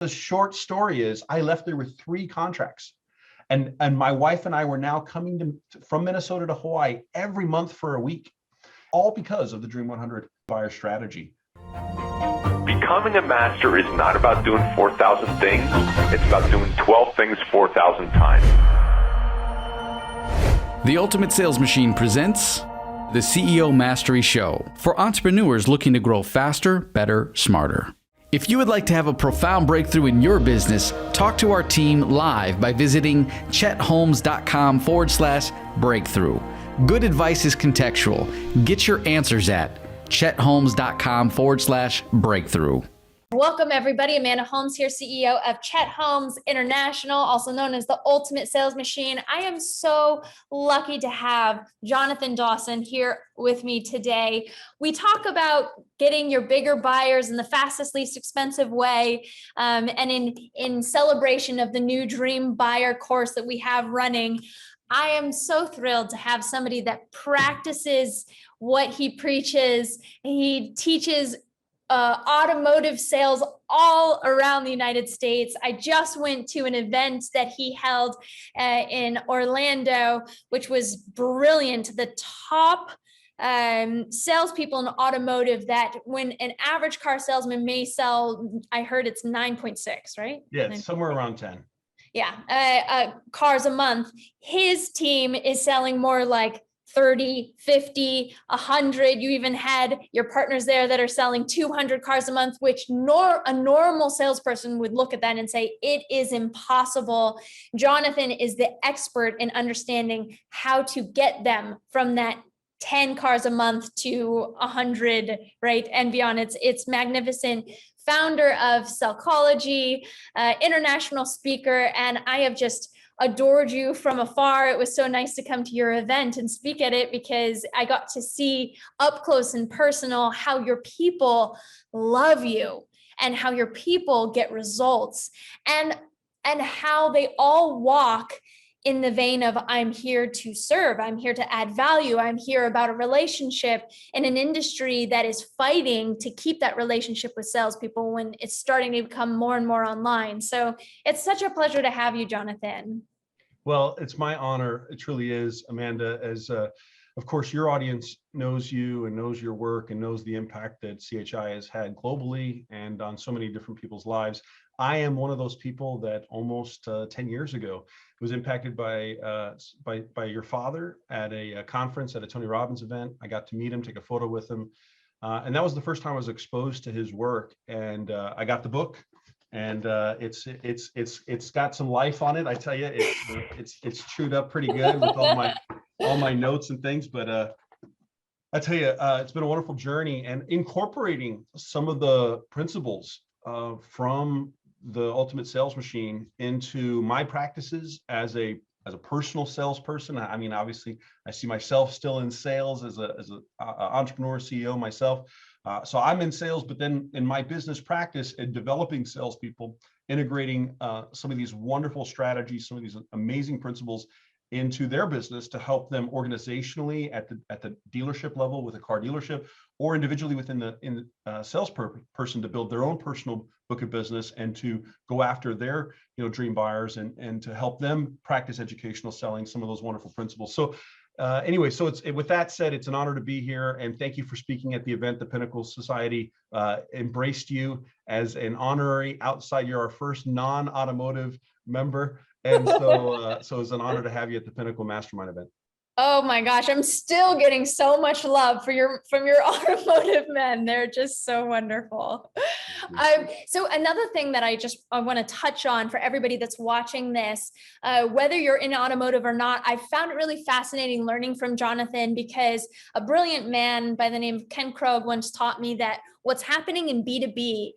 The short story is I left there with 3 contracts. And my wife and I were now coming from Minnesota to Hawaii every month for a week, all because of the Dream 100 buyer strategy. Becoming a master is not about doing 4,000 things. It's about doing 12 things 4,000 times. The Ultimate Sales Machine presents the CEO Mastery Show for entrepreneurs looking to grow faster, better, smarter. If you would like to have a profound breakthrough in your business, talk to our team live by visiting chetholmes.com/breakthrough. Good advice is contextual. Get your answers at chetholmes.com/breakthrough. Welcome, everybody. Amanda Holmes here, CEO of Chet Holmes International, also known as the Ultimate Sales Machine. I am so lucky to have Jonathon Dawson here with me today. We talk about getting your bigger buyers in the fastest, least expensive way, and in celebration of the new Dream Buyer course that we have running. I am so thrilled to have somebody that practices what he preaches. He teaches automotive sales all around the United States. I just went to an event that he held in Orlando, which was brilliant. The top salespeople in automotive, that when an average car salesman may sell, I heard it's 9.6, right? Yeah, it's somewhere around 10. Yeah, cars a month. His team is selling more like 30, 50, 100. You even had your partners there that are selling 200 cars a month, which a normal salesperson would look at that and say, it is impossible. Jonathon is the expert in understanding how to get them from that 10 cars a month to 100, right? And beyond. It's magnificent. Founder of Sellcology, international speaker, and I have just adored you from afar. It was so nice to come to your event and speak at it because I got to see up close and personal how your people love you and how your people get results and how they all walk in the vein of, I'm here to serve, I'm here to add value, I'm here about a relationship in an industry that is fighting to keep that relationship with salespeople when it's starting to become more and more online. So it's such a pleasure to have you, Jonathon. Well, it's my honor. It truly is, Amanda, as of course, your audience knows you and knows your work and knows the impact that CHI has had globally and on so many different people's lives. I am one of those people that almost 10 years ago was impacted by your father at a conference at a Tony Robbins event. I got to meet him, take a photo with him. And that was the first time I was exposed to his work. And I got the book. And it's got some life on it. I tell you, it's chewed up pretty good with all my notes and things. But I tell you, it's been a wonderful journey, and incorporating some of the principles from the Ultimate Sales Machine into my practices as a personal salesperson. I mean, obviously, I see myself still in sales as a entrepreneur, CEO myself. So I'm in sales, but then in my business practice and developing salespeople, integrating some of these wonderful strategies, some of these amazing principles into their business to help them organizationally at the dealership level with a car dealership, or individually within the sales person to build their own personal book of business and to go after their dream buyers and to help them practice educational selling, some of those wonderful principles. So anyway, so with that said, it's an honor to be here, and thank you for speaking at the event. The Pinnacle Society embraced you as an honorary outside. You're our first non-automotive member, and so it's an honor to have you at the Pinnacle Mastermind event. Oh my gosh, I'm still getting so much love from your automotive men. They're just so wonderful. So another thing that I want to touch on for everybody that's watching this, whether you're in automotive or not, I found it really fascinating learning from Jonathon, because a brilliant man by the name of Ken Krogh once taught me that what's happening in B2C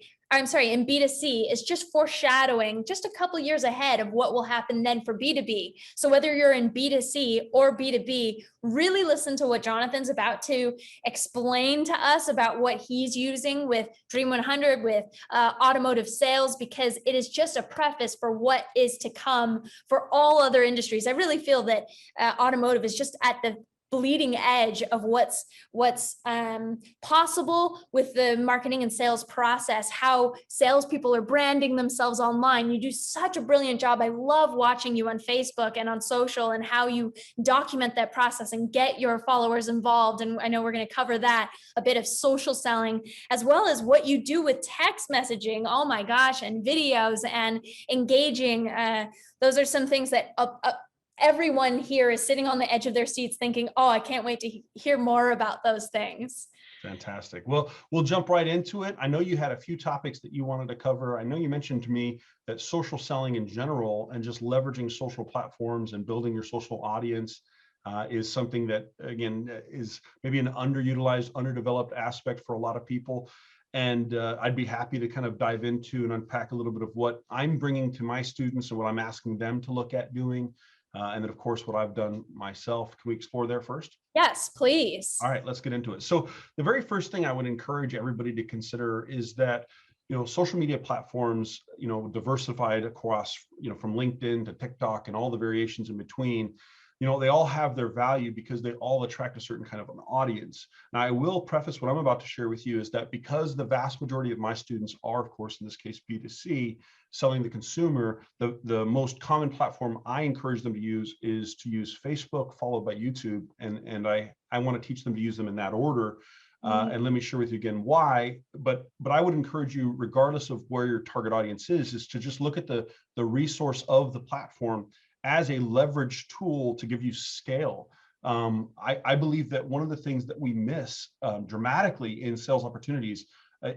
is just foreshadowing just a couple years ahead of what will happen then for B2B. So whether you're in B2C or B2B, really listen to what Jonathon's about to explain to us about what he's using with Dream 100, with automotive sales, because it is just a preface for what is to come for all other industries. I really feel that automotive is just at the bleeding edge of what's possible with the marketing and sales process, how salespeople are branding themselves online. You do such a brilliant job. I love watching you on Facebook and on social, and how you document that process and get your followers involved. And I know we're going to cover that, a bit of social selling, as well as what you do with text messaging. Oh my gosh, and videos and engaging. Those are some things that everyone here is sitting on the edge of their seats thinking, oh, I can't wait to hear more about those things. Fantastic. Well, we'll jump right into it. I know you had a few topics that you wanted to cover. I know you mentioned to me that social selling in general and just leveraging social platforms and building your social audience is something that, again, is maybe an underutilized, underdeveloped aspect for a lot of people. And I'd be happy to kind of dive into and unpack a little bit of what I'm bringing to my students and what I'm asking them to look at doing. And then, of course, what I've done myself. Can we explore there first? Yes, please. All right, let's get into it. So the very first thing I would encourage everybody to consider is that, social media platforms, diversified across, from LinkedIn to TikTok and all the variations in between, they all have their value because they all attract a certain kind of an audience. Now, I will preface what I'm about to share with you is that because the vast majority of my students are, of course, in this case, B2C, selling the consumer, the most common platform I encourage them to use is to use Facebook, followed by YouTube. And I want to teach them to use them in that order. And let me share with you again why, but I would encourage you, regardless of where your target audience is to just look at the resource of the platform as a leverage tool to give you scale. I believe that one of the things that we miss dramatically in sales opportunities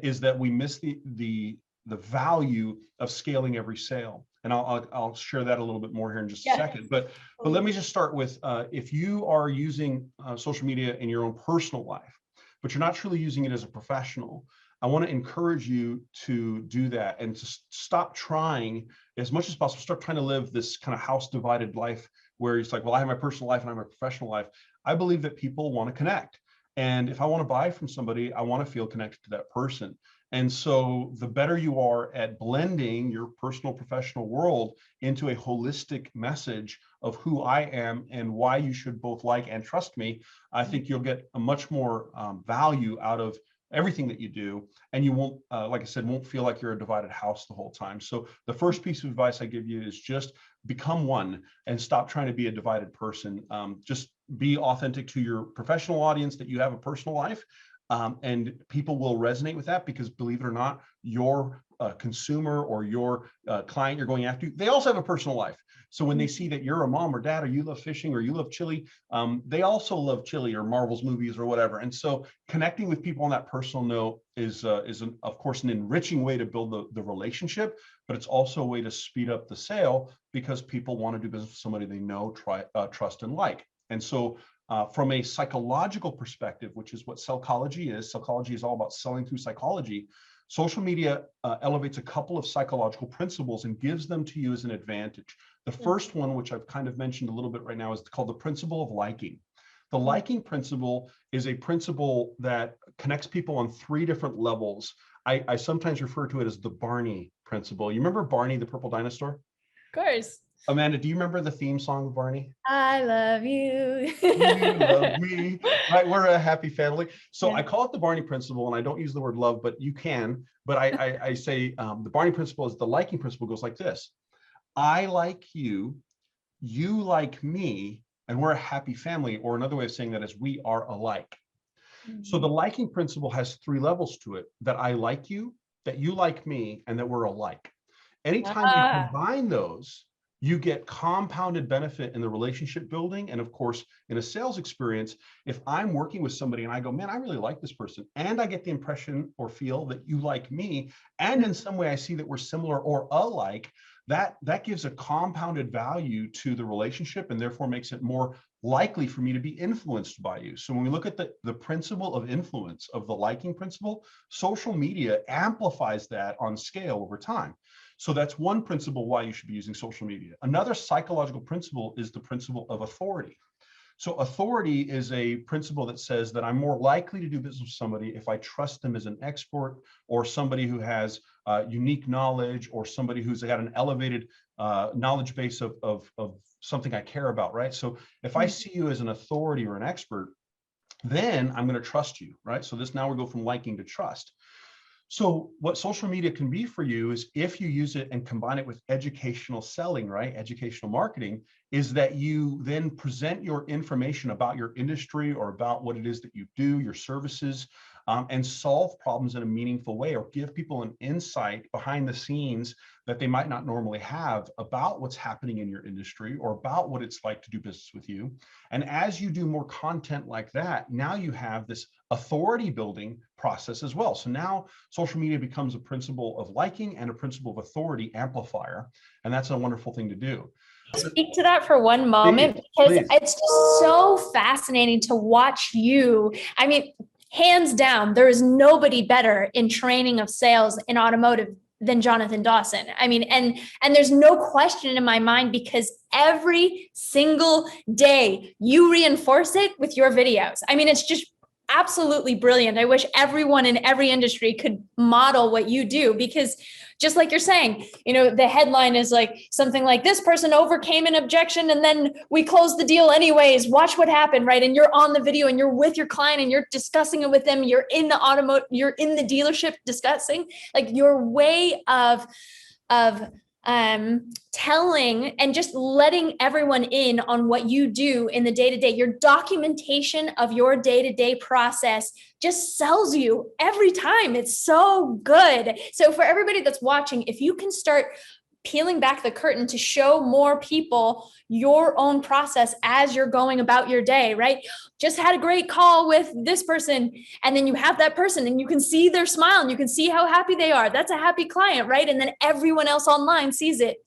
is that we miss the value of scaling every sale. And I'll share that a little bit more here in just a second. But let me just start with, if you are using social media in your own personal life, but you're not truly using it as a professional, I want to encourage you to do that and to stop trying as much as possible, start trying to live this kind of house divided life where it's like, well, I have my personal life and I have my professional life. I believe that people want to connect. And if I want to buy from somebody, I want to feel connected to that person. And so the better you are at blending your personal professional world into a holistic message of who I am and why you should both like and trust me, I think you'll get a much more value out of everything that you do, and you won't, like I said, won't feel like you're a divided house the whole time. So the first piece of advice I give you is just become one and stop trying to be a divided person. Just be authentic to your professional audience that you have a personal life, and people will resonate with that because, believe it or not, your consumer or your client you're going after, they also have a personal life. So when they see that you're a mom or dad, or you love fishing, or you love chili, they also love chili or Marvel's movies or whatever. And so connecting with people on that personal note is of course, an enriching way to build the relationship, but it's also a way to speed up the sale because people want to do business with somebody they know, trust, and like. And so from a psychological perspective, which is what psychology is all about selling through psychology. Social media elevates a couple of psychological principles and gives them to you as an advantage. The first one, which I've kind of mentioned a little bit right now, is called the principle of liking. The liking principle is a principle that connects people on 3 different levels. I sometimes refer to it as the Barney principle. You remember Barney, the purple dinosaur? Of course. Amanda, do you remember the theme song of Barney? I love you. You love me. Right, we're a happy family. So I call it the Barney principle, and I don't use the word love, but you can. But I say the Barney principle is the liking principle goes like this. I like you, you like me, and we're a happy family. Or another way of saying that is we are alike. So the liking principle has 3 levels to it: that I like you, that you like me, and that we're alike. Anytime you combine those, you get compounded benefit in the relationship building. And of course, in a sales experience, if I'm working with somebody and I go, man, I really like this person, and I get the impression or feel that you like me, and in some way I see that we're similar or alike, that gives a compounded value to the relationship and therefore makes it more likely for me to be influenced by you. So when we look at the principle of influence of the liking principle, social media amplifies that on scale over time. So that's one principle why you should be using social media. Another psychological principle is the principle of authority. So authority is a principle that says that I'm more likely to do business with somebody if I trust them as an expert, or somebody who has unique knowledge, or somebody who's got an elevated knowledge base of something I care about, right? So if I see you as an authority or an expert, then I'm going to trust you, right? So now we go from liking to trust. So what social media can be for you is, if you use it and combine it with educational selling, right? Educational marketing, is that you then present your information about your industry or about what it is that you do, your services, and solve problems in a meaningful way, or give people an insight behind the scenes that they might not normally have about what's happening in your industry, or about what it's like to do business with you. And as you do more content like that, now you have this authority building process as well. So now social media becomes a principle of liking and a principle of authority amplifier. And that's a wonderful thing to do. Speak to that for one moment, because it's just so fascinating to watch you. I mean, hands down, there is nobody better in training of sales in automotive than Jonathon Dawson. I mean, and there's no question in my mind, because every single day you reinforce it with your videos. I mean, it's just absolutely brilliant. I wish everyone in every industry could model what you do, because just like you're saying, you know, the headline is like something like, this person overcame an objection and then we closed the deal anyways. Watch what happened, right? And you're on the video and you're with your client and you're discussing it with them. You're in the you're in the dealership discussing, like, your way of telling and just letting everyone in on what you do in the day-to-day. Your documentation of your day-to-day process just sells you every time. It's so good. So for everybody that's watching, if you can start peeling back the curtain to show more people your own process as you're going about your day, right? Just had a great call with this person, and then you have that person and you can see their smile and you can see how happy they are. That's a happy client, right? And then everyone else online sees it.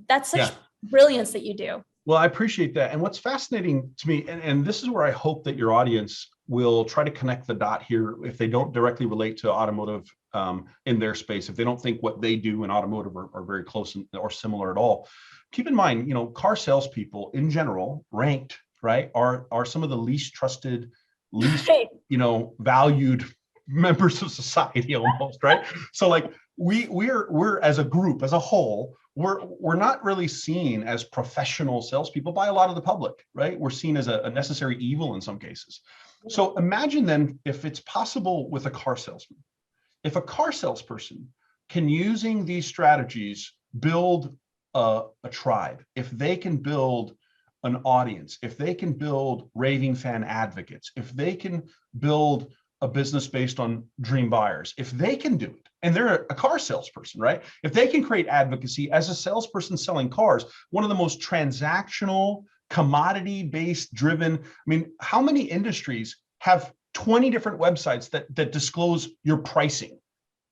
That's such brilliance that you do. Well, I appreciate that. And what's fascinating to me, and this is where I hope that your audience will try to connect the dot here, if they don't directly relate to automotive in their space, if they don't think what they do in automotive are very close or similar at all. Keep in mind, you know, car salespeople in general, ranked, right, are some of the least trusted, least, you know, valued members of society almost, right? So like we're as a group, as a whole, we're not really seen as professional salespeople by a lot of the public, right? We're seen as a necessary evil in some cases. So imagine then if it's possible with a car salesman. If a car salesperson can, using these strategies, build a tribe, if they can build an audience, if they can build raving fan advocates, if they can build a business based on dream buyers, if they can do it, and they're a car salesperson, right? If they can create advocacy as a salesperson selling cars, one of the most transactional, commodity-based driven, I mean, how many industries have 20 different websites that disclose your pricing?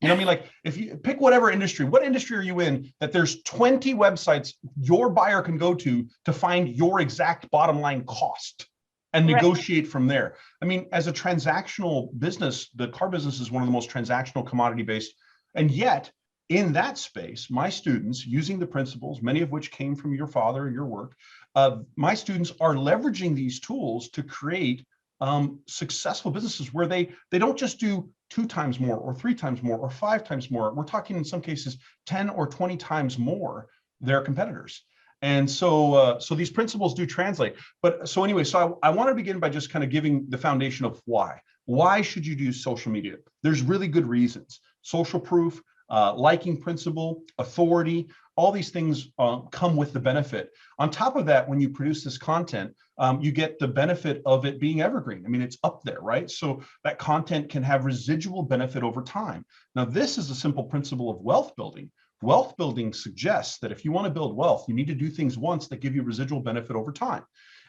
You know what I mean? Like, if you pick whatever industry, what industry are you in that there's 20 websites your buyer can go to find your exact bottom line cost and negotiate from there? I mean, as a transactional business, the car business is one of the most transactional, commodity-based. And yet in that space, my students, using the principles, many of which came from your father and your work, my students are leveraging these tools to create successful businesses where they don't just do 2 times more or 3 times more or 5 times more. We're talking in some cases 10 or 20 times more their competitors. And so these principles do translate. But so anyway, so I want to begin by just kind of giving the foundation of why. Why should you do social media? There's really good reasons. Social proof, liking principle, authority, all these things come with the benefit. On top of that, when you produce this content, you get the benefit of it being evergreen. I mean, it's up there, right? So that content can have residual benefit over time. Now, this is a simple principle of wealth building. Wealth building suggests that if you want to build wealth, you need to do things once that give you residual benefit over time.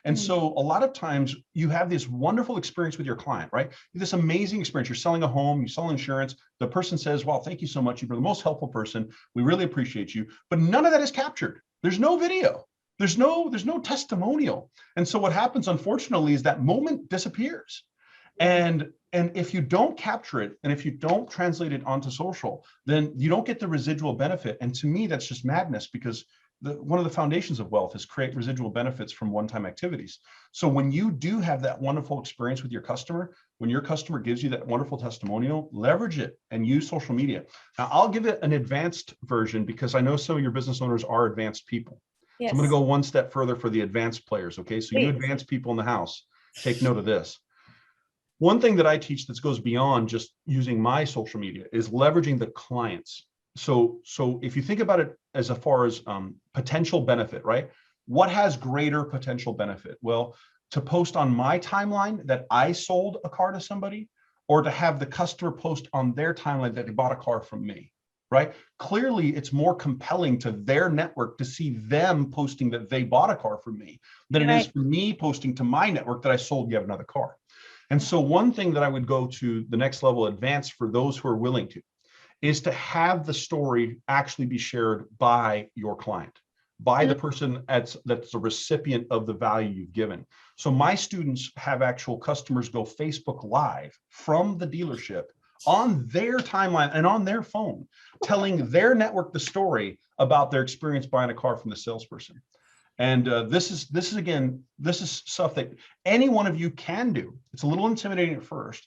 And so a lot of times you have this wonderful experience with your client, right? This amazing experience. You're selling a home, you sell insurance. The person says, well, thank you so much. You're the most helpful person. We really appreciate you. But none of that is captured. There's no video. There's no testimonial. And so what happens, unfortunately, is that moment disappears. And if you don't capture it, and if you don't translate it onto social, then you don't get the residual benefit. And to me, that's just madness, because one of the foundations of wealth is create residual benefits from one-time activities. So when you do have that wonderful experience with your customer, when your customer gives you that wonderful testimonial, leverage it and use social media. Now, I'll give it an advanced version because I know some of your business owners are advanced people. Yes. So I'm going to go one step further for the advanced players. Okay. So you advanced people in the house, take note of this. One thing that I teach that goes beyond just using my social media is leveraging the clients. So if you think about it as far as potential benefit, right? What has greater potential benefit? Well, to post on my timeline that I sold a car to somebody, or to have the customer post on their timeline that they bought a car from me, right? Clearly, it's more compelling to their network to see them posting that they bought a car from me than it is for me posting to my network that I sold you another car. And so one thing that I would go to the next level advanced for those who are willing to is to have the story actually be shared by your client, by the person that's the recipient of the value you've given. So my students have actual customers go Facebook Live from the dealership on their timeline and on their phone, telling their network the story about their experience buying a car from the salesperson. And this is stuff that any one of you can do. It's a little intimidating at first.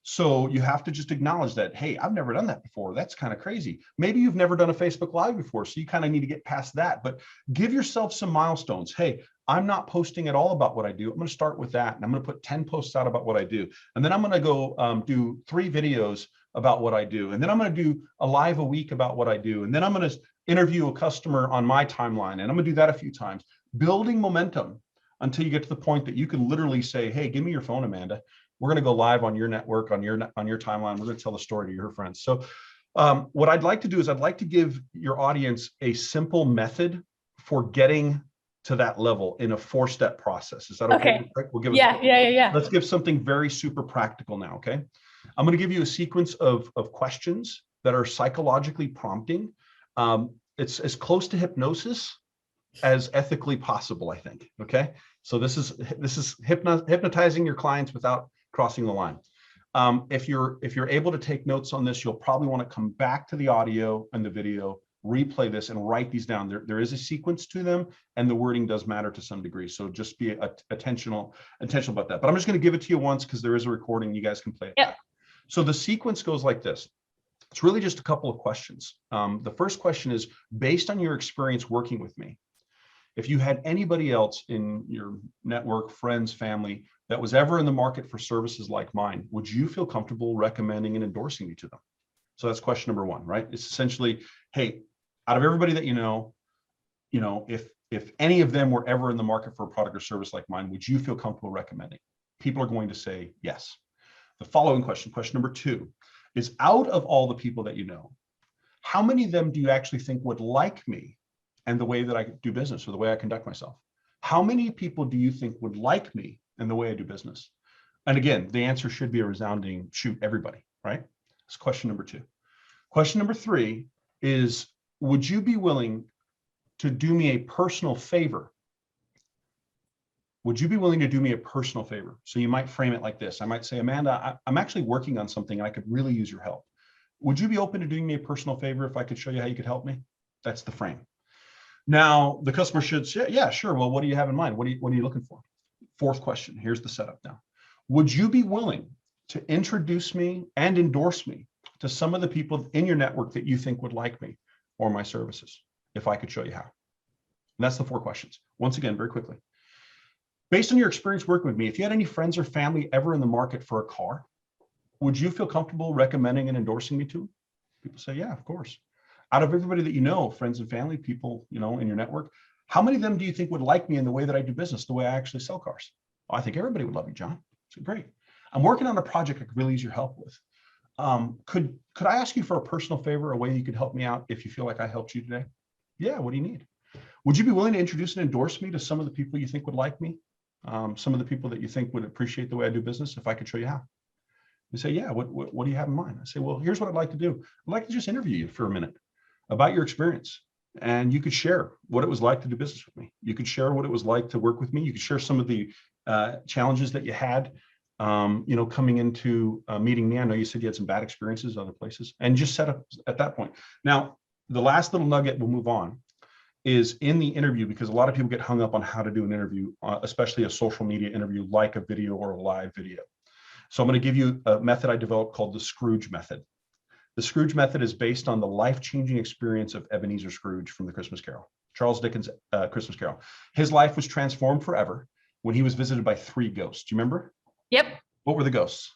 So you have to just acknowledge that, hey, I've never done that before. That's kind of crazy. Maybe you've never done a Facebook Live before, so you kind of need to get past that. But give yourself some milestones. Hey, I'm not posting at all about what I do. I'm going to start with that. And I'm going to put 10 posts out about what I do. And then I'm going to go do 3 videos about what I do. And then I'm going to do a live a week about what I do. And then I'm going to interview a customer on my timeline. And I'm going to do that a few times, building momentum until you get to the point that you can literally say, hey, give me your phone, Amanda. We're going to go live on your network, on your timeline. We're going to tell the story to your friends. So what I'd like to do is I'd like to give your audience a simple method for getting to that level in a 4-step process. Is that okay? We'll give it. Let's give something very super practical now. Okay. I'm going to give you a sequence of questions that are psychologically prompting. It's as close to hypnosis as ethically possible, I think. Okay. So this is hypnotizing your clients without crossing the line. If you're able to take notes on this, you'll probably want to come back to the audio and the video, replay this and write these down. There is a sequence to them, and the wording does matter to some degree. So just be intentional about that. But I'm just going to give it to you once because there is a recording. You guys can play it back. So the sequence goes like this. It's really just a couple of questions. The first question is, based on your experience working with me, if you had anybody else in your network, friends, family, that was ever in the market for services like mine, would you feel comfortable recommending and endorsing me to them? So that's question number 1, right? It's essentially, hey, out of everybody that you know, if any of them were ever in the market for a product or service like mine, would you feel comfortable recommending? People are going to say yes. The following question number 2, is out of all the people that you know, how many of them do you actually think would like me and the way that I do business or the way I conduct myself? How many people do you think would like me and the way I do business? And again, the answer should be a resounding shoot, everybody, right? That's question number 2. Question number 3 is, would you be willing to do me a personal favor? Would you be willing to do me a personal favor? So you might frame it like this. I might say, Amanda, I'm actually working on something and I could really use your help. Would you be open to doing me a personal favor if I could show you how you could help me? That's the frame. Now, the customer should say, yeah, sure. Well, what do you have in mind? What are you looking for? 4th question. Here's the setup now. Would you be willing to introduce me and endorse me to some of the people in your network that you think would like me or my services if I could show you how? And that's the 4 questions. Once again, very quickly. Based on your experience working with me, if you had any friends or family ever in the market for a car, would you feel comfortable recommending and endorsing me to them? People say, yeah, of course. Out of everybody that you know, friends and family, people, in your network, how many of them do you think would like me in the way that I do business, the way I actually sell cars? Oh, I think everybody would love you, John. So great. I'm working on a project I could really use your help with. Could I ask you for a personal favor, a way you could help me out if you feel like I helped you today? Yeah, what do you need? Would you be willing to introduce and endorse me to some of the people you think would like me? Some of the people that you think would appreciate the way I do business if I could show you how? You say, yeah, what do you have in mind? I say, well, here's what I'd like to do. I'd like to just interview you for a minute about your experience. And you could share what it was like to do business with me. You could share what it was like to work with me. You could share some of the challenges that you had, coming into meeting me. I know you said you had some bad experiences other places, and just set up at that point. Now, the last little nugget, we'll move on, is in the interview, because a lot of people get hung up on how to do an interview, especially a social media interview, like a video or a live video. So I'm going to give you a method I developed called the Scrooge method. The Scrooge method is based on the life-changing experience of Ebenezer Scrooge from the Christmas Carol, Charles Dickens' Christmas Carol. His life was transformed forever when he was visited by 3 ghosts. Do you remember? Yep. What were the ghosts?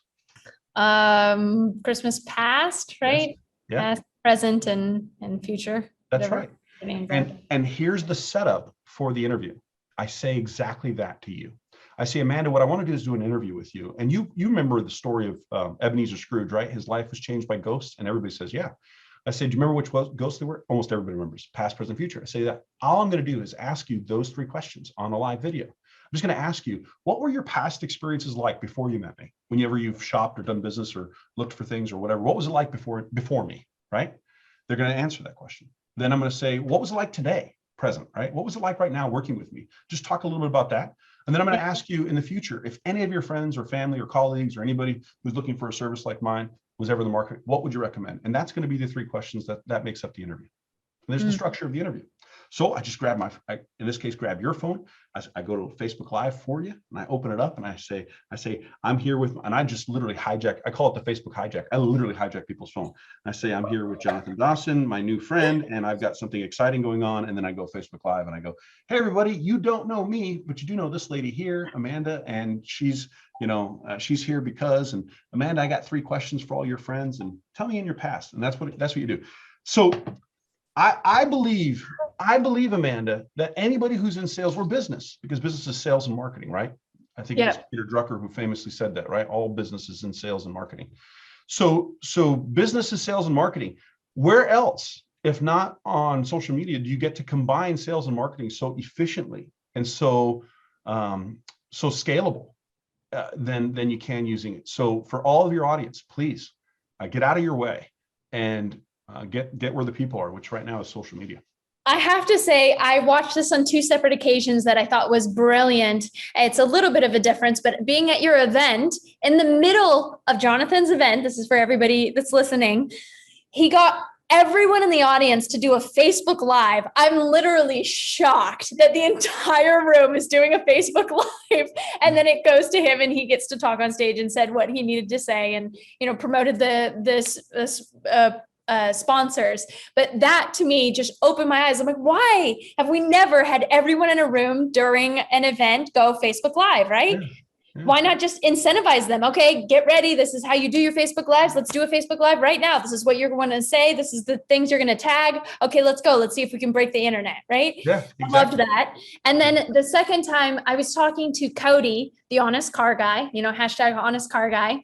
Christmas past, right? Yes. Yeah. Past, present, and future. That's whatever right. the names are. And here's the setup for the interview. I say exactly that to you. I say, Amanda, what I want to do is do an interview with you. And you remember the story of Ebenezer Scrooge, right? His life was changed by ghosts, and everybody says, yeah. I say, do you remember which ghosts they were? Almost everybody remembers, past, present, future. I say that all I'm going to do is ask you those 3 questions on a live video. I'm just going to ask you, what were your past experiences like before you met me? Whenever you've shopped or done business or looked for things or whatever, what was it like before me, right? They're going to answer that question. Then I'm going to say, what was it like today, present, right? What was it like right now working with me? Just talk a little bit about that. And then I'm going to ask you in the future, if any of your friends or family or colleagues or anybody who's looking for a service like mine was ever in the market, what would you recommend? And that's going to be the 3 questions that makes up the interview. And there's the structure of the interview. So I just grab in this case, grab your phone. I go to Facebook Live for you, and I open it up, and I say, I'm here with, and I just literally hijack. I call it the Facebook hijack. I literally hijack people's phone. I say, I'm here with Jonathon Dawson, my new friend, and I've got something exciting going on. And then I go Facebook Live, and I go, hey, everybody, you don't know me, but you do know this lady here, Amanda, and she's here because, and Amanda, I got 3 questions for all your friends, and tell me in your past. And that's what you do. So I believe, Amanda, that anybody who's in sales or business, because business is sales and marketing, right? I think it was Peter Drucker who famously said that, right? All business is in sales and marketing. So business is sales and marketing. Where else, if not on social media, do you get to combine sales and marketing so efficiently and so scalable than you can using it? So for all of your audience, please get out of your way and get where the people are, which right now is social media. I have to say, I watched this on 2 separate occasions that I thought was brilliant. It's a little bit of a difference, but being at your event, in the middle of Jonathon's event, this is for everybody that's listening, he got everyone in the audience to do a Facebook Live. I'm literally shocked that the entire room is doing a Facebook Live. And then it goes to him and he gets to talk on stage and said what he needed to say and, promoted this sponsors. But that to me just opened my eyes. I'm like, why have we never had everyone in a room during an event go Facebook Live, right? Yeah. Why not just incentivize them? Okay, get ready. This is how you do your Facebook Lives. Let's do a Facebook Live right now. This is what you're going to say. This is the things you're going to tag. Okay, let's go. Let's see if we can break the internet, right? Yeah, exactly. I loved that. And then the second time I was talking to Cody, the honest car guy, hashtag honest car guy.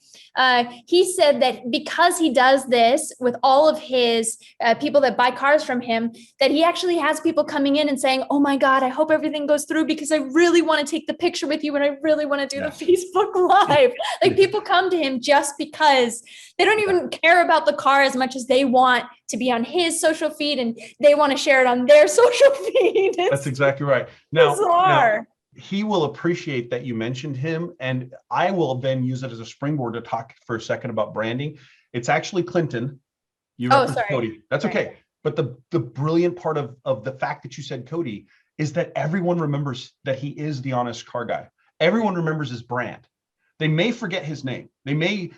He said that because he does this with all of his people that buy cars from him, that he actually has people coming in and saying, oh my God, I hope everything goes through because I really want to take the picture with you and I really want to do the Facebook Live. Like people come to him just because they don't even care about the car as much as they want to be on his social feed and they want to share it on their social feed. That's exactly right. Now, bizarre. He will appreciate that you mentioned him, and I will then use it as a springboard to talk for a second about branding. It's actually Clinton. You referenced Cody. That's okay. But the brilliant part of the fact that you said Cody is that everyone remembers that he is the honest car guy. Everyone remembers his brand. They may forget his name. They may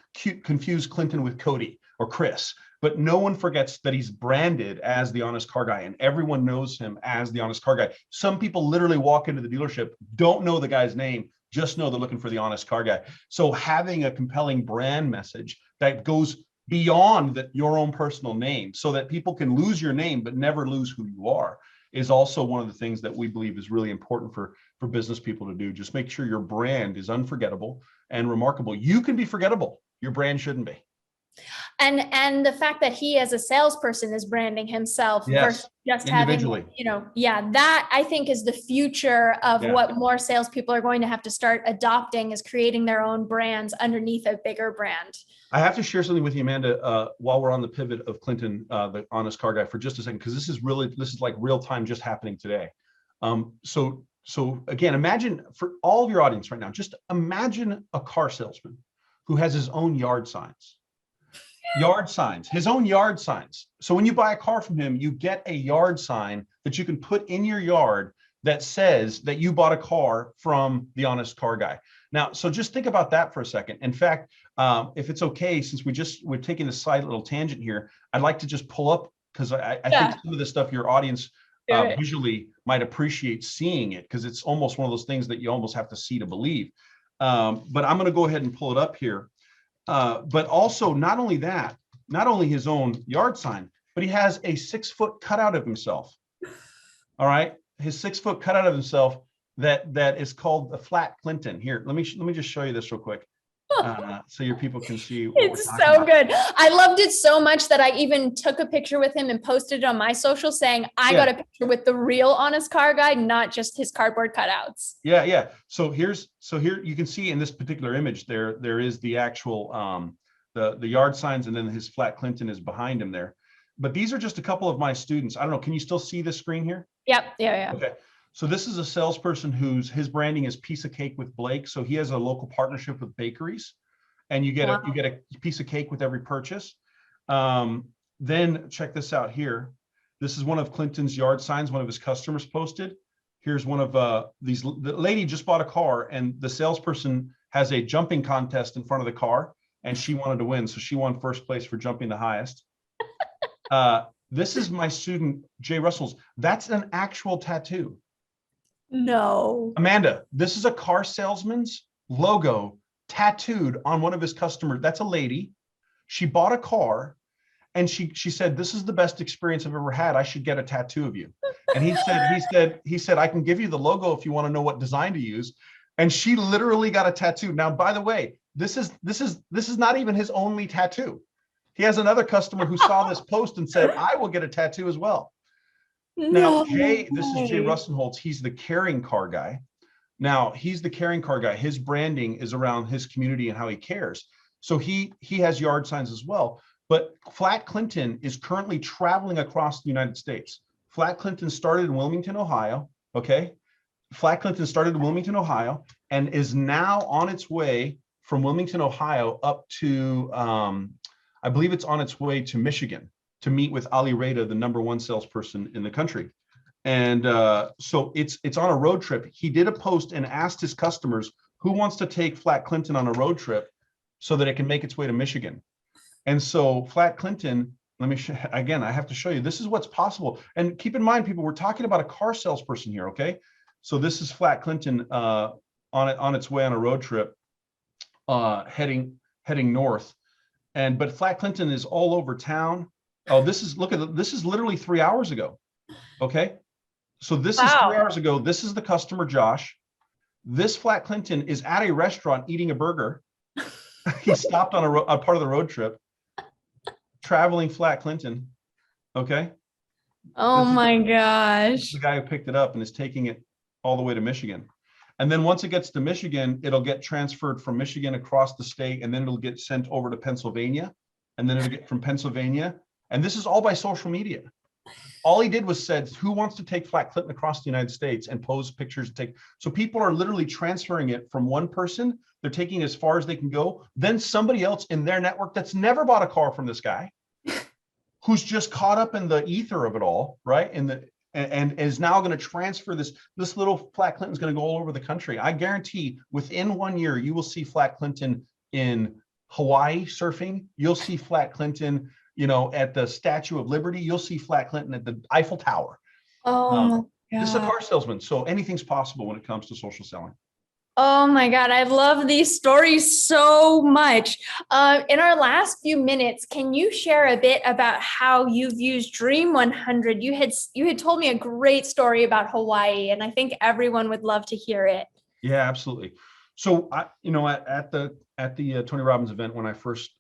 confuse Clinton with Cody or Chris, but no one forgets that he's branded as the honest car guy and everyone knows him as the honest car guy. Some people literally walk into the dealership, don't know the guy's name, just know they're looking for the honest car guy. So having a compelling brand message that goes beyond your own personal name so that people can lose your name but never lose who you are is also one of the things that we believe is really important for business people to do. Just make sure your brand is unforgettable and remarkable. You can be forgettable. Your brand shouldn't be. And the fact that he as a salesperson is branding himself versus just having, that I think is the future of what more salespeople are going to have to start adopting is creating their own brands underneath a bigger brand. I have to share something with you, Amanda, while we're on the pivot of Clinton, the honest car guy, for just a second, because this is like real time just happening today. So again, imagine for all of your audience right now, just imagine a car salesman who has his own yard signs. Yard signs, his own yard signs. So when you buy a car from him, you get a yard sign that you can put in your yard that says that you bought a car from the Honest Car Guy. Now, so just think about that for a second. In fact, if it's okay, since we're taking a slight little tangent here, I'd like to just pull up, because I think some of the stuff your audience visually might appreciate seeing it, because it's almost one of those things that you almost have to see to believe. But I'm going to go ahead and pull it up here. But also, not only that, not only his own yard sign, but he has a 6-foot cutout of himself. All right, his 6-foot cutout of himself that is called the Flat Clinton. Here, let me just show you this real quick, so your people can see. It's so good. I loved it so much that I even took a picture with him and posted it on my social, saying I got a picture with the real Honest Car Guy, not just his cardboard cutouts. Yeah. So here you can see in this particular image there is the actual the yard signs, and then his Flat Clinton is behind him there. But these are just a couple of my students. I don't know. Can you still see the screen here? Yep. Yeah. Okay. So this is a salesperson his branding is Piece of Cake with Blake. So he has a local partnership with bakeries, and you get a piece of cake with every purchase. Then check this out here. This is one of Clinton's yard signs one of his customers posted. Here's one of the lady just bought a car, and the salesperson has a jumping contest in front of the car, and she wanted to win. So she won first place for jumping the highest. This is my student, Jay Russell's. That's an actual tattoo. No. Amanda, this is a car salesman's logo tattooed on one of his customers. That's a lady. She bought a car, and she said, "This is the best experience I've ever had. I should get a tattoo of you." And he said, "I can give you the logo if you want to know what design to use." And she literally got a tattoo. Now, by the way, this is not even his only tattoo. He has another customer who saw this post and said, "I will get a tattoo as well." Now, this is Jay Russenholtz. He's the caring car guy. Now, he's the caring car guy. His branding is around his community and how he cares. So he has yard signs as well. But Flat Clinton is currently traveling across the United States. Flat Clinton started in Wilmington, Ohio. Okay. Flat Clinton started in Wilmington, Ohio, and is now on its way from Wilmington, Ohio up to, I believe it's on its way to Michigan, to meet with Ali Reda, the #1 salesperson in the country. And so it's on a road trip. He did a post and asked his customers who wants to take Flat Clinton on a road trip so that it can make its way to Michigan. And so Flat Clinton, let me again, I have to show you, this is what's possible. And keep in mind, people, we're talking about a car salesperson here, okay? So this is Flat Clinton on its way on a road trip, heading north. But Flat Clinton is all over town. Oh, this is literally 3 hours ago. Okay. So this is 3 hours ago. This is the customer, Josh. This Flat Clinton is at a restaurant eating a burger. He stopped on a part of the road trip. Traveling Flat Clinton. Okay. Oh my gosh. This is the guy who picked it up and is taking it all the way to Michigan. And then once it gets to Michigan, it'll get transferred from Michigan across the state, and then it'll get sent over to Pennsylvania. And then it'll get from Pennsylvania. And this is all by social media. All he did was said, who wants to take Flat Clinton across the United States, and pose pictures. So people are literally transferring it from one person. They're taking it as far as they can go. Then somebody else in their network that's never bought a car from this guy, who's just caught up in the ether of it all, right? And is now going to transfer this little Flat Clinton's going to go all over the country. I guarantee within 1 year, you will see Flat Clinton in Hawaii surfing. You'll see Flat Clinton, at the Statue of Liberty. You'll see Flat Clinton at the Eiffel Tower. Oh, this is a car salesman. So anything's possible when it comes to social selling. Oh my God, I love these stories so much. In our last few minutes, can you share a bit about how you've used Dream 100? You had told me a great story about Hawaii, and I think everyone would love to hear it. Yeah, absolutely. So at the Tony Robbins event, when I first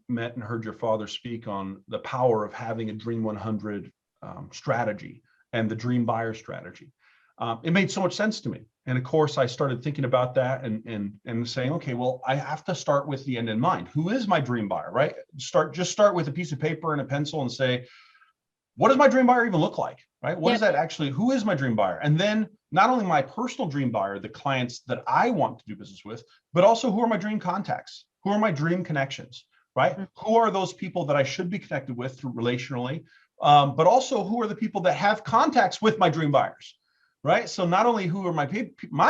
met and heard your father speak on the power of having a Dream 100 strategy and the Dream Buyer strategy, it made so much sense to me. And of course, I started thinking about that and saying, okay, well, I have to start with the end in mind. Who is my dream buyer, right? Just start with a piece of paper and a pencil and say, what does my dream buyer even look like, right? What is that actually? Who is my dream buyer? And then not only my personal dream buyer, the clients that I want to do business with, but also who are my dream contacts? Who are my dream connections? right? Who are those people that I should be connected with through relationally, but also who are the people that have contacts with my dream buyers, right? So not only who are my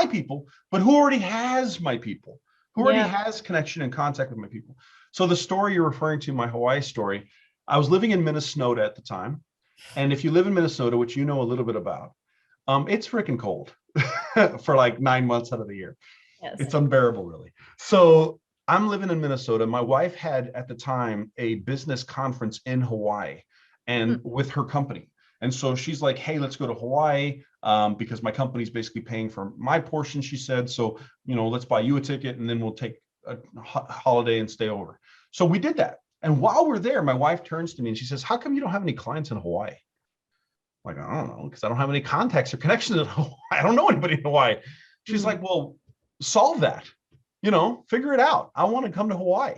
people, but who already has my people, who already has connection and contact with my people. So the story you're referring to, my Hawaii story, I was living in Minnesota at the time. And if you live in Minnesota, which you know a little bit about, it's freaking cold for like 9 months out of the year. Yes. It's unbearable, really. So I'm living in Minnesota. My wife had at the time a business conference in Hawaii and with her company. And so she's like, hey, let's go to Hawaii because my company's basically paying for my portion, she said. So, let's buy you a ticket and then we'll take a holiday and stay over. So we did that. And while we're there, my wife turns to me and she says, how come you don't have any clients in Hawaii? I'm like, I don't know, because I don't have any contacts or connections in Hawaii. I don't know anybody in Hawaii. She's like, well, solve that, figure it out. I want to come to Hawaii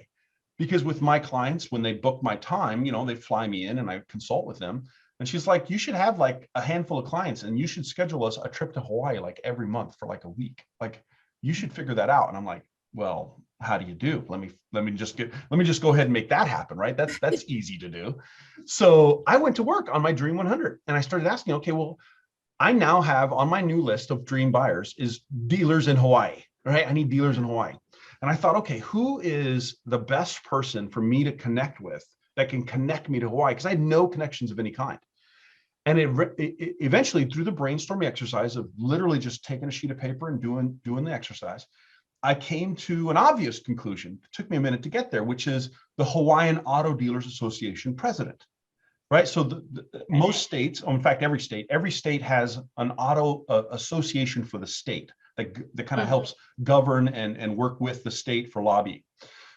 because with my clients, when they book my time, they fly me in and I consult with them. And she's like, you should have like a handful of clients and you should schedule us a trip to Hawaii like every month for like a week. Like you should figure that out. And I'm like, well, how do you do? Let me just go ahead and make that happen, right? That's easy to do. So I went to work on my Dream 100 and I started asking, okay, well, I now have on my new list of dream buyers is dealers in Hawaii, right? I need dealers in Hawaii. And I thought, okay, who is the best person for me to connect with that can connect me to Hawaii? Because I had no connections of any kind. And it eventually, through the brainstorming exercise of literally just taking a sheet of paper and doing the exercise, I came to an obvious conclusion. It took me a minute to get there, which is the Hawaiian Auto Dealers Association president, right? So most states, in fact, every state has an auto association for the state that kind of helps govern and work with the state for lobbying.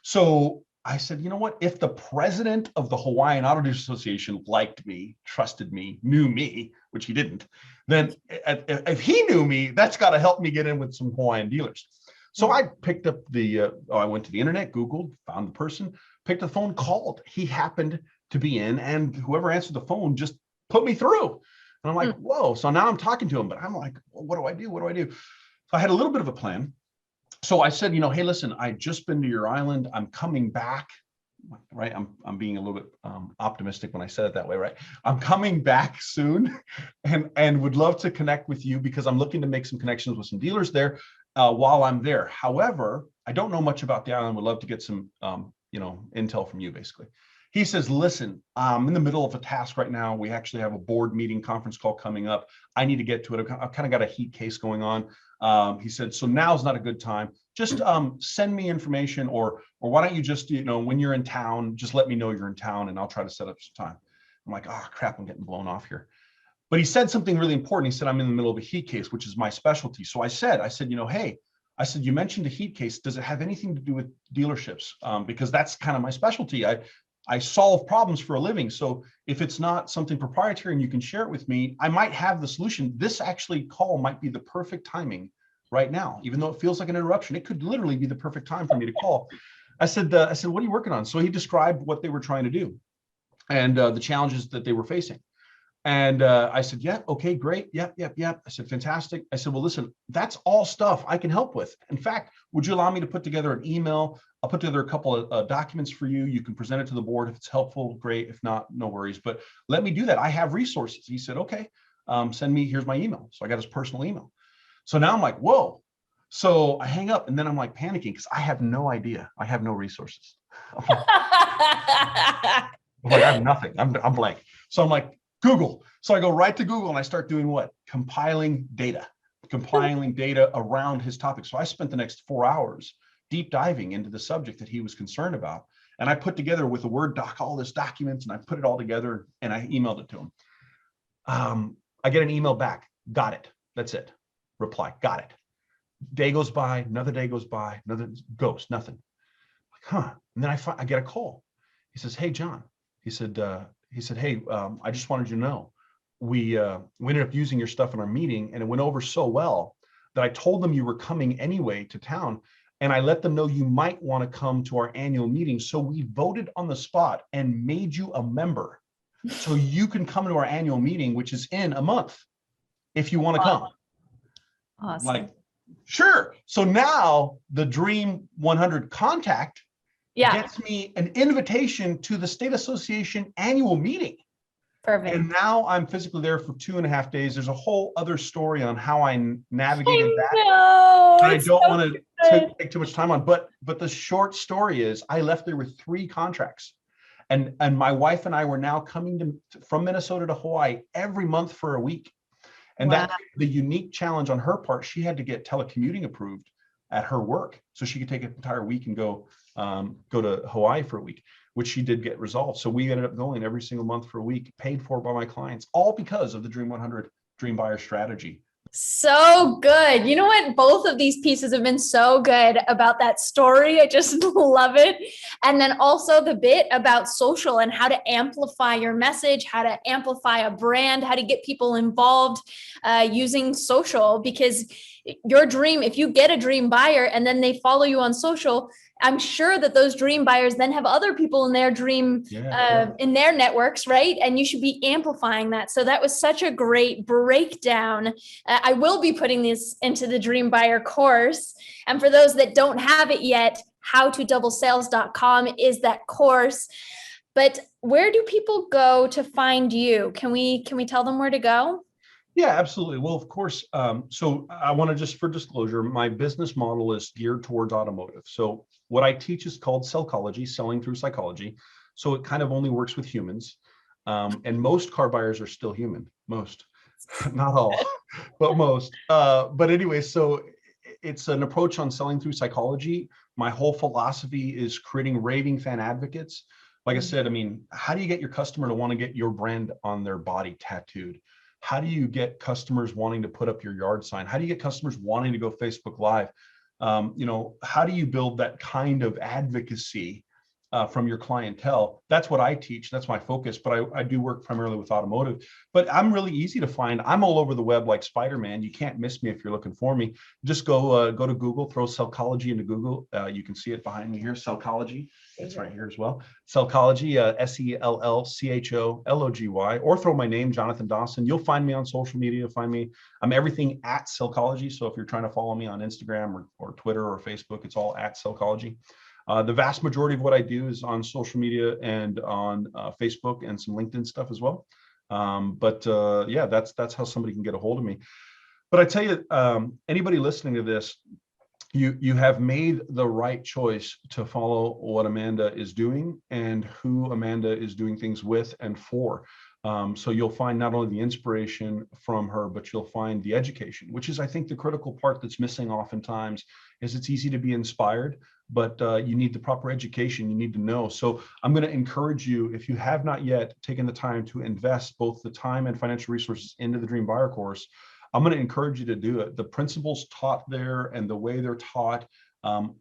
So I said, you know what? If the president of the Hawaiian Auto Dealers Association liked me, trusted me, knew me, which he didn't, then if he knew me, that's got to help me get in with some Hawaiian dealers. So I picked up I went to the internet, Googled, found the person, picked the phone, called. He happened to be in, and whoever answered the phone just put me through. And I'm like, whoa. So now I'm talking to him, but I'm like, well, what do I do? What do I do? So I had a little bit of a plan. So I said, hey, listen, I've just been to your island. I'm coming back, right? I'm being a little bit optimistic when I said it that way, right? I'm coming back soon and would love to connect with you because I'm looking to make some connections with some dealers there while I'm there. However, I don't know much about the island. Would love to get some, intel from you, basically. He says, listen, I'm in the middle of a task right now. We actually have a board meeting conference call coming up. I need to get to it. I've kind of got a heat case going on. He said, so now's not a good time. Just send me information or why don't you just, when you're in town, just let me know you're in town and I'll try to set up some time. I'm like, oh crap, I'm getting blown off here. But he said something really important. He said, I'm in the middle of a heat case, which is my specialty. So I said, hey, you mentioned a heat case. Does it have anything to do with dealerships? Because that's kind of my specialty. I solve problems for a living. So if it's not something proprietary and you can share it with me, I might have the solution. This call might be the perfect timing right now, even though it feels like an interruption. It could literally be the perfect time for me to call. I said, what are you working on? So he described what they were trying to do and the challenges that they were facing. And I said, yeah, okay, great. Yep. I said, fantastic. I said, well, listen, that's all stuff I can help with. In fact, would you allow me to put together an email? I'll put together a couple of documents for you. You can present it to the board. If it's helpful, great. If not, no worries. But let me do that. I have resources. He said, okay, here's my email. So I got his personal email. So now I'm like, whoa. So I hang up and then I'm like panicking because I have no idea. I have no resources. I have nothing. I'm blank. So I'm like, Google. So I go right to Google and I start doing what? Compiling data around his topic. So I spent the next 4 hours deep diving into the subject that he was concerned about. And I put together with a Word doc, all this documents, and I put it all together and I emailed it to him. I get an email back. Got it. That's it. Reply. Got it. Day goes by, another day goes by, another ghost, nothing. Like, huh. And then I get a call. He says, hey, John. He said, hey, I just wanted you to know, we ended up using your stuff in our meeting and it went over so well that I told them you were coming anyway to town. And I let them know you might want to come to our annual meeting. So we voted on the spot and made you a member. So you can come to our annual meeting, which is in a month, if you want to come. Awesome. Like, sure. So now the Dream 100 contact gets me an invitation to the state association annual meeting. Perfect. And now I'm physically there for 2.5 days. There's a whole other story on how I navigated that. I don't want to take too much time on, but the short story is I left there with 3 contracts. And my wife and I were now coming from Minnesota to Hawaii every month for a week. And that's the unique challenge on her part. She had to get telecommuting approved at her work so she could take an entire week and go to Hawaii for a week, which she did get resolved. So we ended up going every single month for a week, paid for by my clients, all because of the Dream 100 Dream Buyer strategy. So good. You know what? Both of these pieces have been so good about that story. I just love it. And then also the bit about social and how to amplify your message, how to amplify a brand, how to get people involved using social, because your dream, if you get a dream buyer and then they follow you on social, I'm sure that those dream buyers then have other people in their dream, in their networks, right? And you should be amplifying that. So that was such a great breakdown. I will be putting this into the Dream Buyer course. And for those that don't have it yet, howtodoublesales.com is that course. But where do people go to find you? Can we tell them where to go? Yeah, absolutely. Well, of course. So I want to just, for disclosure, my business model is geared towards automotive. So what I teach is called Sellcology, selling through psychology. So it kind of only works with humans. And most car buyers are still human. Most, not all, but most. But anyway, so it's an approach on selling through psychology. My whole philosophy is creating raving fan advocates. Like I said, I mean, how do you get your customer to want to get your brand on their body tattooed? How do you get customers wanting to put up your yard sign? How do you get customers wanting to go Facebook Live? How do you build that kind of advocacy from your clientele? That's what I teach. That's my focus. But I do work primarily with automotive. But I'm really easy to find. I'm all over the web like Spider-Man. You can't miss me if you're looking for me. Just go to Google, throw Sellcology into Google. You can see it behind me here, Sellcology. It's right here as well. Sellcology, Sellchollogy, or throw my name, Jonathon Dawson. You'll find me on social media. You'll find me. I'm everything at Sellcology. So if you're trying to follow me on Instagram or Twitter or Facebook, it's all at Sellcology. The vast majority of what I do is on social media and on Facebook and some LinkedIn stuff as well. Yeah, that's how somebody can get a hold of me. But I tell you, anybody listening to this, you have made the right choice to follow what Amanda is doing and who Amanda is doing things with and for. So you'll find not only the inspiration from her, but you'll find the education, which is, I think, the critical part that's missing oftentimes. Is it's easy to be inspired, but you need the proper education. You need to know. So I'm going to encourage you, if you have not yet taken the time to invest both the time and financial resources into the Dream Buyer course, I'm going to encourage you to do it. The principles taught there and the way they're taught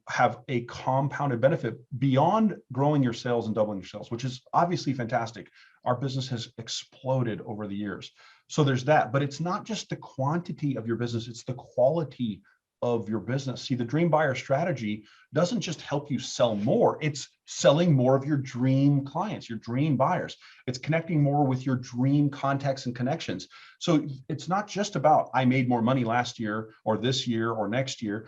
have a compounded benefit beyond growing your sales and doubling your sales, which is obviously fantastic. Our business has exploded over the years. So there's that, but it's not just the quantity of your business, it's the quality of your business. See, the Dream Buyer strategy doesn't just help you sell more, it's selling more of your dream clients, your dream buyers. It's connecting more with your dream contacts and connections. So it's not just about, I made more money last year or this year or next year,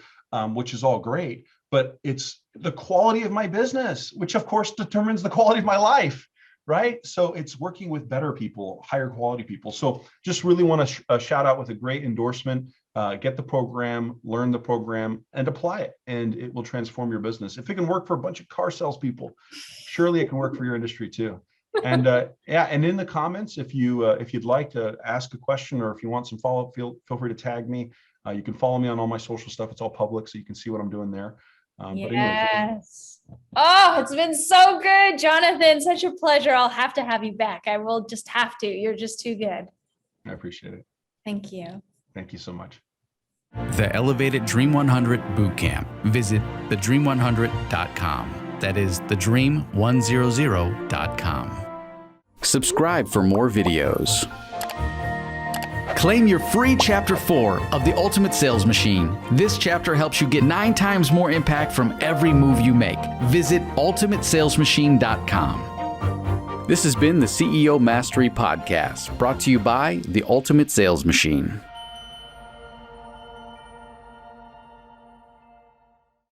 which is all great, but it's the quality of my business, which of course determines the quality of my life. Right? So it's working with better people, higher quality people. So just really want to shout out with a great endorsement, get the program, learn the program, and apply it, and it will transform your business. If it can work for a bunch of car salespeople, surely it can work for your industry too. And yeah, and in the comments, if you'd like to ask a question or if you want some follow-up, feel free to tag me. You can follow me on all my social stuff. It's all public, so you can see what I'm doing there. Yes. Oh, it's been so good, Jonathon. Such a pleasure. I'll have to have you back. I will just have to. You're just too good. I appreciate it. Thank you. Thank you so much. The Elevated Dream 100 Bootcamp. Visit thedream100.com. That is thedream100.com. Subscribe for more videos. Claim your free Chapter 4 of The Ultimate Sales Machine. This chapter helps you get 9 times more impact from every move you make. Visit ultimatesalesmachine.com. This has been the CEO Mastery Podcast, brought to you by The Ultimate Sales Machine.